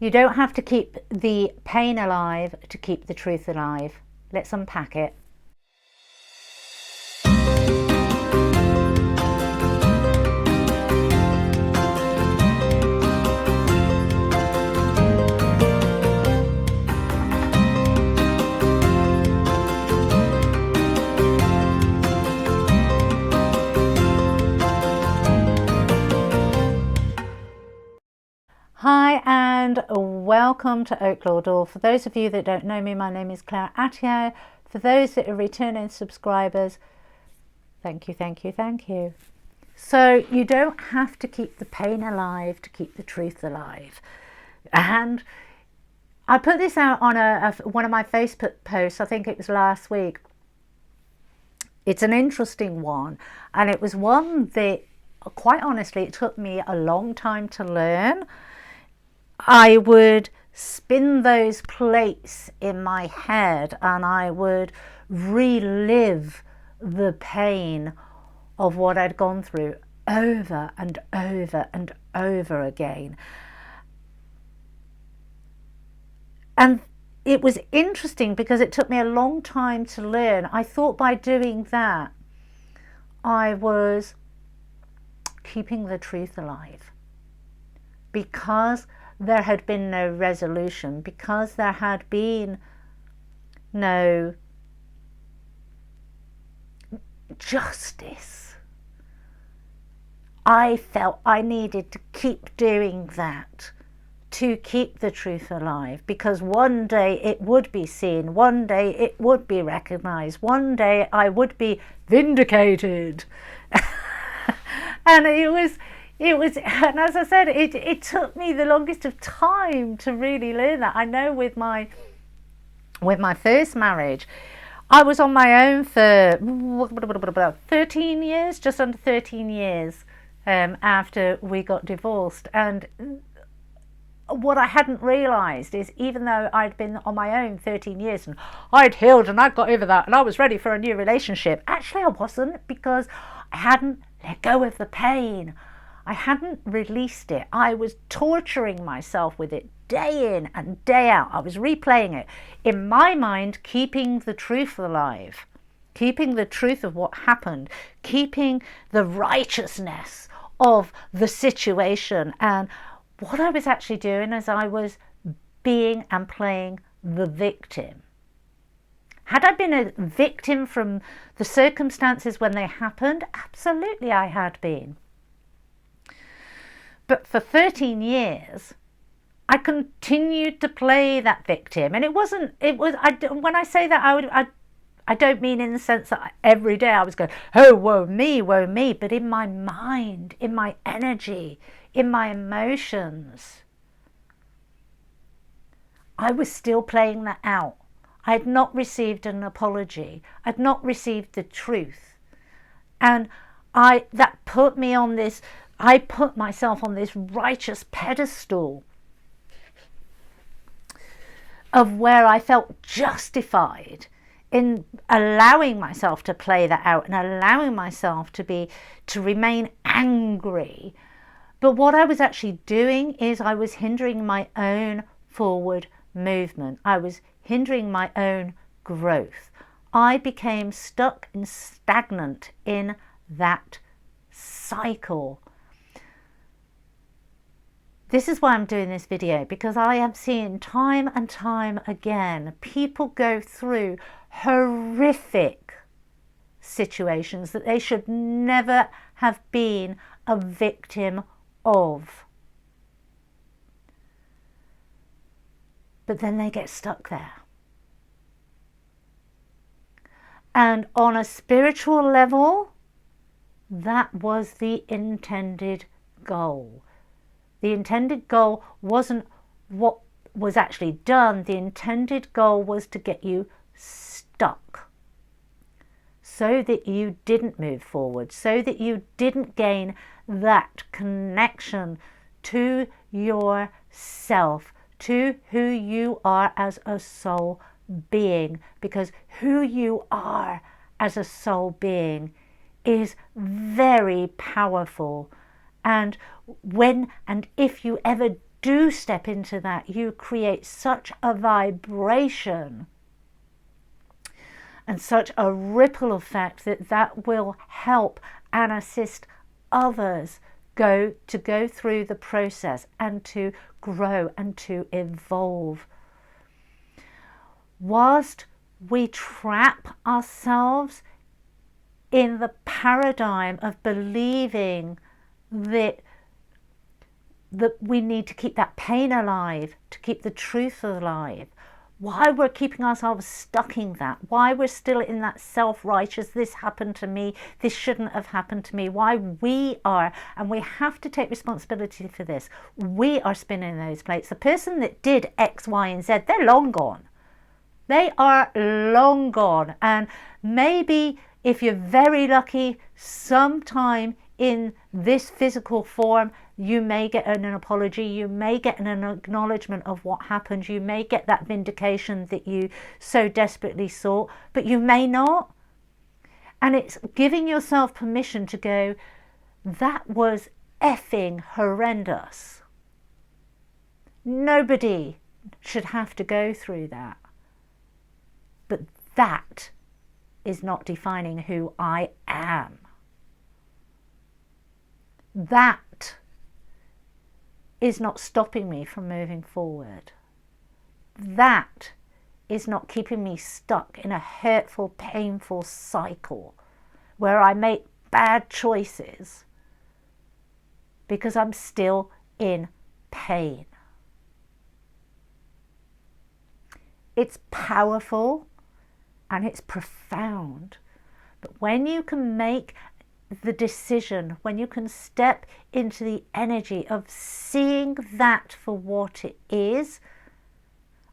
You don't have to keep the pain alive to keep the truth alive. Let's unpack it. Hi and welcome to Oaklaw Door. For those of you that don't know me, my name is Claire Attio. For those that are returning subscribers, thank you, thank you, thank you. So you don't have to keep the pain alive to keep the truth alive. And I put this out on one of my Facebook posts, I think it was last week. It's an interesting one, and it was one that, quite honestly, it took me a long time to learn. I would spin those plates in my head and I would relive the pain of what I'd gone through over and over and over again. And it was interesting because it took me a long time to learn. I thought by doing that, I was keeping the truth alive, because there had been no resolution, because there had been no justice. I felt I needed to keep doing that to keep the truth alive, because one day it would be seen, one day it would be recognized, one day I would be vindicated. And it was, and as I said, it took me the longest of time to really learn that. I know with my first marriage, I was on my own for 13 years, just under 13 years after we got divorced. And what I hadn't realised is, even though I'd been on my own 13 years and I'd healed and I'd got over that and I was ready for a new relationship, actually I wasn't, because I hadn't let go of the pain. I hadn't released it. I was torturing myself with it day in and day out. I was replaying it in my mind, keeping the truth alive, keeping the truth of what happened, keeping the righteousness of the situation. And what I was actually doing is I was being and playing the victim. Had I been a victim from the circumstances when they happened? Absolutely I had been. But for 13 years, I continued to play that victim. And when I say that, I don't mean in the sense that every day I was going, oh, woe me, but in my mind, in my energy, in my emotions, I was still playing that out. I had not received an apology. I'd not received the truth. And that put me on this, I put myself on this righteous pedestal of where I felt justified in allowing myself to play that out and allowing myself to remain angry. But what I was actually doing is I was hindering my own forward movement. I was hindering my own growth. I became stuck and stagnant in that cycle. This is why I'm doing this video, because I have seen time and time again people go through horrific situations that they should never have been a victim of. But then they get stuck there. And on a spiritual level, that was the intended goal. The intended goal wasn't what was actually done. The intended goal was to get you stuck, so that you didn't move forward, so that you didn't gain that connection to yourself, to who you are as a soul being. Because who you are as a soul being is very powerful. And when and if you ever do step into that, you create such a vibration and such a ripple effect that will help and assist others go through the process and to grow and to evolve. Whilst we trap ourselves in the paradigm of believing that we need to keep that pain alive, to keep the truth alive, why we're keeping ourselves stuck in that, why we're still in that self-righteous, this happened to me, this shouldn't have happened to me, why we are, and we have to take responsibility for this, we are spinning those plates. The person that did X, Y and Z, they're long gone. They are long gone. And maybe if you're very lucky, sometime in this physical form, you may get an apology, you may get an acknowledgement of what happened, you may get that vindication that you so desperately sought, but you may not. And it's giving yourself permission to go, that was effing horrendous. Nobody should have to go through that. But that is not defining who I am. That is not stopping me from moving forward. That is not keeping me stuck in a hurtful, painful cycle where I make bad choices because I'm still in pain. It's powerful and it's profound. But when you can make the decision, when you can step into the energy of seeing that for what it is,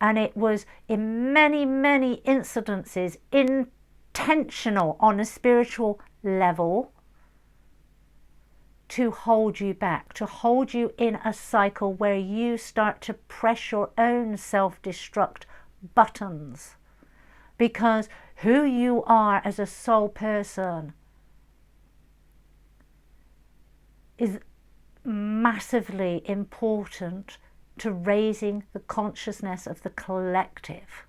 and it was in many, many incidences intentional on a spiritual level to hold you back, to hold you in a cycle where you start to press your own self-destruct buttons, because who you are as a soul person is massively important to raising the consciousness of the collective,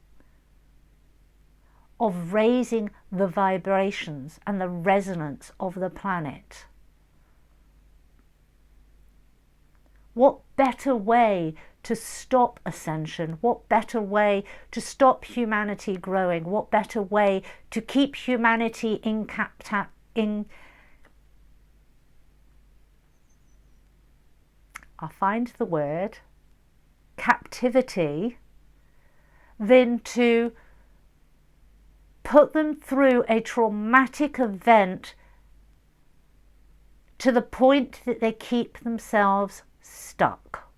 of raising the vibrations and the resonance of the planet. What better way to stop ascension? What better way to stop humanity growing? What better way to keep humanity I'll find the word, captivity, than to put them through a traumatic event to the point that they keep themselves stuck.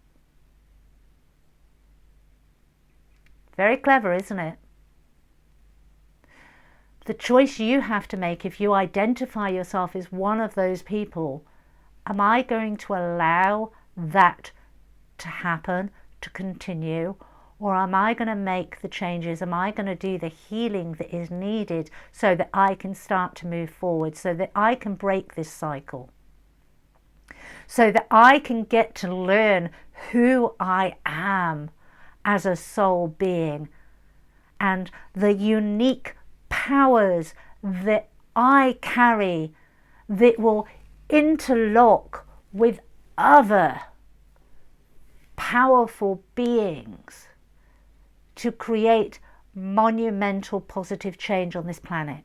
Very clever, isn't it? The choice you have to make, if you identify yourself as one of those people, am I going to allow that to happen, to continue, or am I going to make the changes? Am I going to do the healing that is needed so that I can start to move forward, so that I can break this cycle, so that I can get to learn who I am as a soul being and the unique powers that I carry that will interlock with other powerful beings to create monumental positive change on this planet.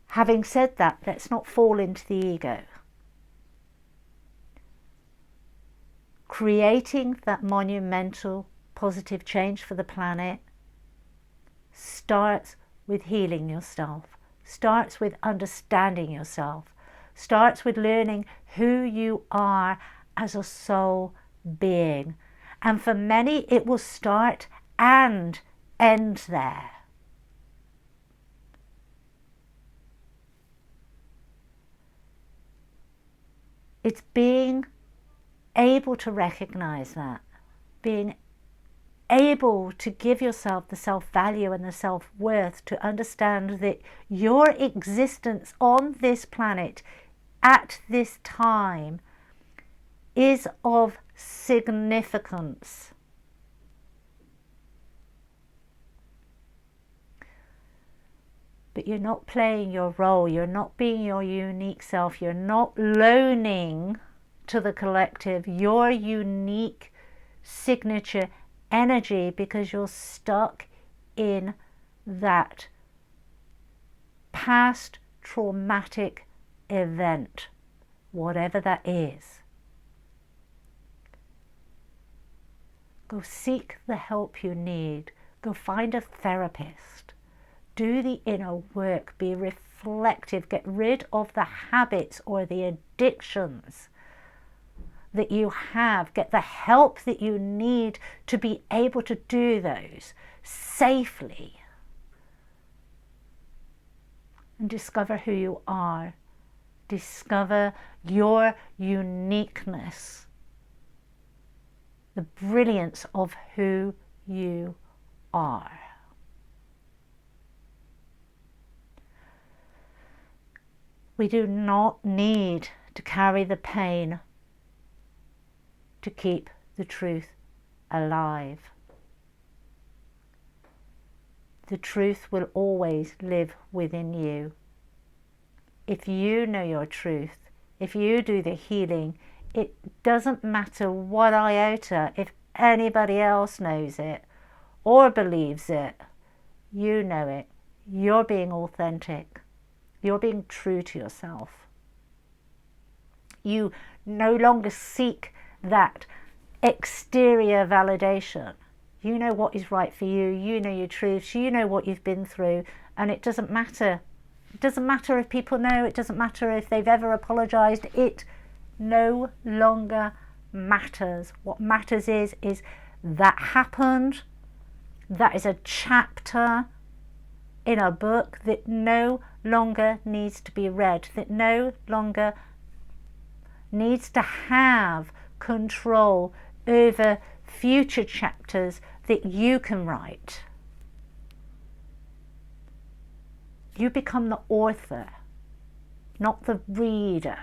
Having said that, let's not fall into the ego. Creating that monumental positive change for the planet starts with healing yourself, starts with understanding yourself, starts with learning who you are as a soul being. And for many, it will start and end there. It's being able to recognize that, being able to give yourself the self-value and the self-worth to understand that your existence on this planet at this time is of significance. But you're not playing your role, you're not being your unique self, you're not loaning to the collective your unique signature energy because you're stuck in that past traumatic event, whatever that is. Go seek the help you need. Go find a therapist. Do the inner work. Be reflective. Get rid of the habits or the addictions that you have. Get the help that you need to be able to do those safely. And discover who you are. Discover your uniqueness. The brilliance of who you are. We do not need to carry the pain to keep the truth alive. The truth will always live within you. If you know your truth, if you do the healing, it doesn't matter what iota, if anybody else knows it or believes it, you know it. You're being authentic. You're being true to yourself. You no longer seek that exterior validation. You know what is right for you. You know your truths. You know what you've been through. And it doesn't matter. It doesn't matter if people know. It doesn't matter if they've ever apologized. It no longer matters. What matters is that happened. That is a chapter in a book that no longer needs to be read, that no longer needs to have control over future chapters that you can write. You become the author, not the reader.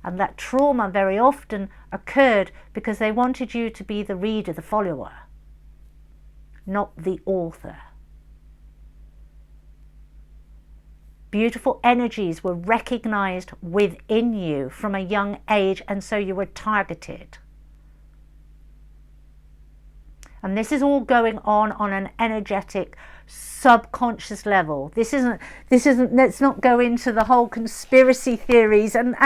And that trauma very often occurred because they wanted you to be the reader, the follower, not the author. Beautiful energies were recognized within you from a young age, and so you were targeted. And this is all going on an energetic, subconscious level. Let's not go into the whole conspiracy theories, and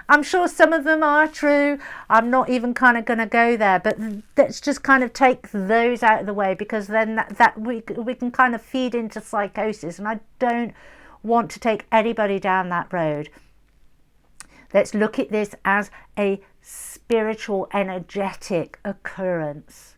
I'm sure some of them are true. I'm not even kind of going to go there, but let's just kind of take those out of the way, because then that we can kind of feed into psychosis, and I don't want to take anybody down that road. Let's look at this as a spiritual, energetic occurrence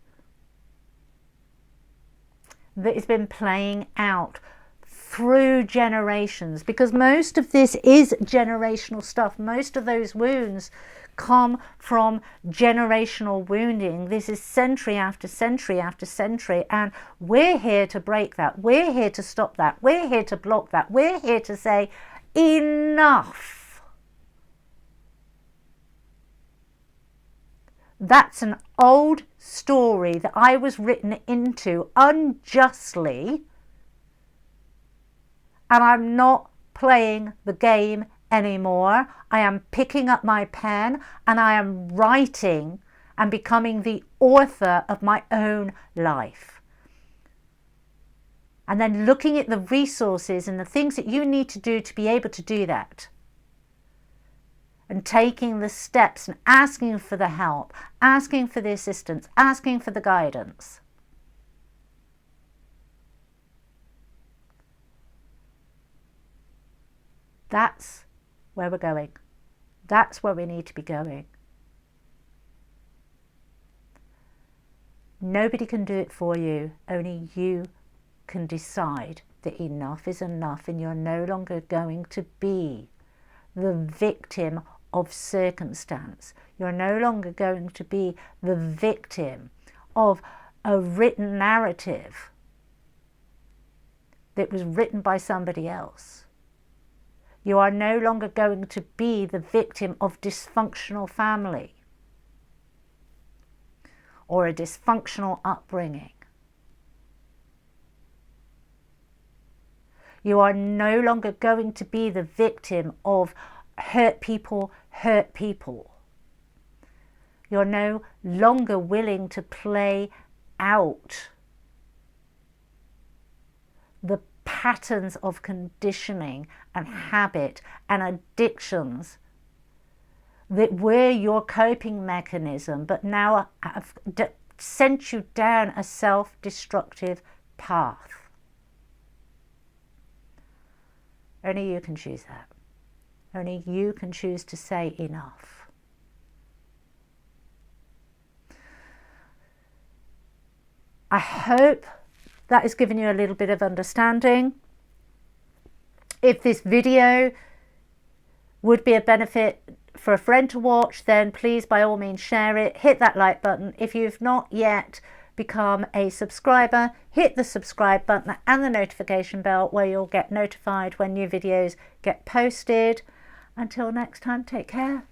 that has been playing out through generations, because most of this is generational stuff. Most of those wounds come from generational wounding. This is century after century after century, and we're here to break that. We're here to stop that. We're here to block that. We're here to say enough. That's an old story that I was written into unjustly, and I'm not playing the game anymore. I am picking up my pen and I am writing and becoming the author of my own life. And then looking at the resources and the things that you need to do to be able to do that. And taking the steps and asking for the help, asking for the assistance, asking for the guidance. That's where we're going. That's where we need to be going. Nobody can do it for you. Only you can decide that enough is enough, and you're no longer going to be the victim of circumstance. You're no longer going to be the victim of a written narrative that was written by somebody else. You are no longer going to be the victim of dysfunctional family or a dysfunctional upbringing. You are no longer going to be the victim of hurt people hurt people. You're no longer willing to play out the patterns of conditioning and habit and addictions that were your coping mechanism, but now have sent you down a self-destructive path. Only you can choose that. Only you can choose to say enough. I hope that has given you a little bit of understanding. If this video would be a benefit for a friend to watch, then please by all means share it. Hit that like button. If you've not yet become a subscriber, hit the subscribe button and the notification bell where you'll get notified when new videos get posted. Until next time, take care.